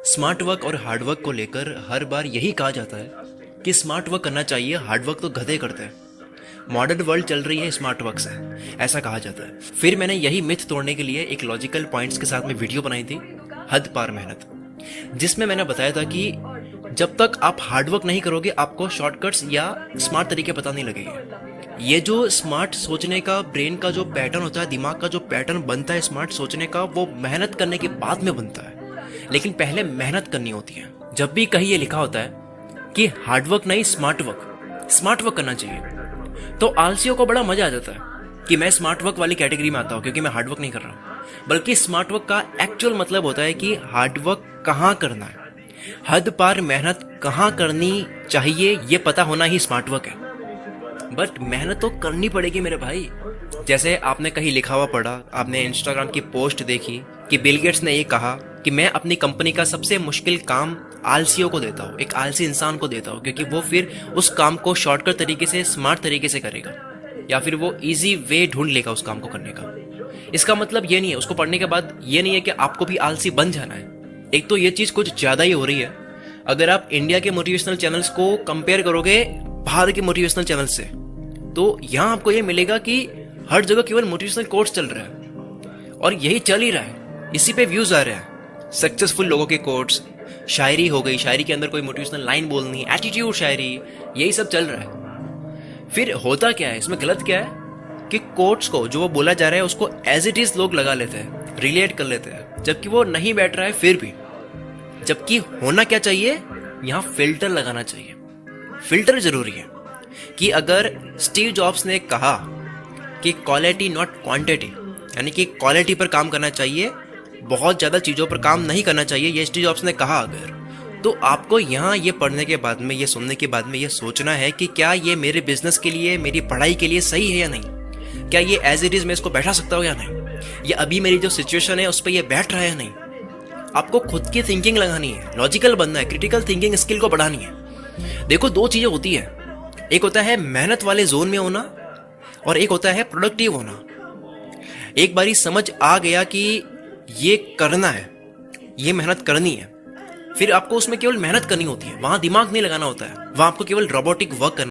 Smart work और hard work को लेकर हर बार यही कहा जाता है कि स्मार्ट वर्क करना चाहिए, हार्ड वर्क तो गधे करते हैं। मॉडर्न वर्ल्ड चल रही है स्मार्ट वर्क से, ऐसा कहा जाता है। फिर मैंने यही मिथ तोड़ने के लिए एक लॉजिकल पॉइंट्स के साथ में वीडियो बनाई थी, हद पार मेहनत, जिसमें मैंने बताया था कि जब तक आप हार्ड वर्क नहीं करोगे आपको शॉर्टकट्स या स्मार्ट तरीके पता नहीं लगेंगे। ये जो स्मार्ट सोचने का ब्रेन का जो पैटर्न होता है, दिमाग का जो पैटर्न बनता है स्मार्ट सोचने का, वो मेहनत करने के बाद में बनता है, लेकिन पहले मेहनत करनी होती है। जब भी कहीं ये लिखा होता है कि हार्ड वर्क नहीं स्मार्ट वर्क करना चाहिए, तो आलसियों को बड़ा मजा आ जाता है कि मैं स्मार्ट वर्क वाली कैटेगरी में आता हूँ क्योंकि मैं हार्ड वर्क नहीं कर रहा हूँ। बल्कि स्मार्ट वर्क का एक्चुअल मतलब होता है कि हार्ड वर्क कहाँ करना है, हद पार मेहनत कहाँ करनी चाहिए, ये पता होना ही स्मार्ट वर्क है। बट मेहनत तो करनी पड़ेगी मेरे भाई। जैसे आपने कहीं लिखा हुआ पढ़ा, आपने इंस्टाग्राम की पोस्ट देखी कि बिल गेट्स ने ये कहा कि मैं अपनी कंपनी का सबसे मुश्किल काम आलसियों को देता हूँ, एक आलसी इंसान को देता हूँ, क्योंकि वो फिर उस काम को शॉर्टकट तरीके से, स्मार्ट तरीके से करेगा, या फिर वो इजी वे ढूंढ लेगा उस काम को करने का। इसका मतलब ये नहीं है, उसको पढ़ने के बाद ये नहीं है कि आपको भी आलसी बन जाना है। एक तो ये चीज कुछ ज्यादा ही हो रही है। अगर आप इंडिया के मोटिवेशनल चैनल्स को कंपेयर करोगे बाहर के मोटिवेशनल चैनल से, तो यहाँ आपको ये मिलेगा कि हर जगह केवल मोटिवेशनल कोट्स चल रहा है और यही चल ही रहा है, इसी पे व्यूज आ रहे हैं। सक्सेसफुल लोगों के कोट्स, शायरी हो गई, शायरी के अंदर कोई मोटिवेशनल लाइन बोलनी, एटीट्यूड शायरी, यही सब चल रहा है। फिर होता क्या है, इसमें गलत क्या है कि कोट्स को जो वो बोला जा रहा है उसको एज इट इज लोग लगा लेते हैं, रिलेट कर लेते हैं, जबकि वो नहीं बैठ रहा है फिर भी। जबकि होना क्या चाहिए, यहाँ फिल्टर लगाना चाहिए। फिल्टर जरूरी है कि अगर स्टीव जॉब्स ने कहा कि क्वालिटी नॉट क्वांटिटी, यानी कि क्वालिटी पर काम करना चाहिए, बहुत ज़्यादा चीज़ों पर काम नहीं करना चाहिए, ये स्टीव जॉब्स ने कहा अगर, तो आपको यहाँ ये पढ़ने के बाद में, ये सुनने के बाद में ये सोचना है कि क्या ये मेरे बिजनेस के लिए, मेरी पढ़ाई के लिए सही है या नहीं। क्या ये एज इट इज़ मैं इसको बैठा सकता हूँ या नहीं, ये अभी मेरी जो सिचुएशन है उस पर ये बैठ रहा है या नहीं। आपको खुद की थिंकिंग लगानी है, लॉजिकल बनना है, क्रिटिकल थिंकिंग स्किल को बढ़ानी है। देखो दो चीज़ें होती है, एक होता है मेहनत वाले जोन में होना और एक होता है प्रोडक्टिव होना। एक बारी समझ आ गया कि ये करना है, ये मेहनत करनी है, फिर आपको उसमें केवल मेहनत करनी होती है, वहां दिमाग नहीं लगाना होता है, वहां आपको केवल रोबोटिक वर्क करना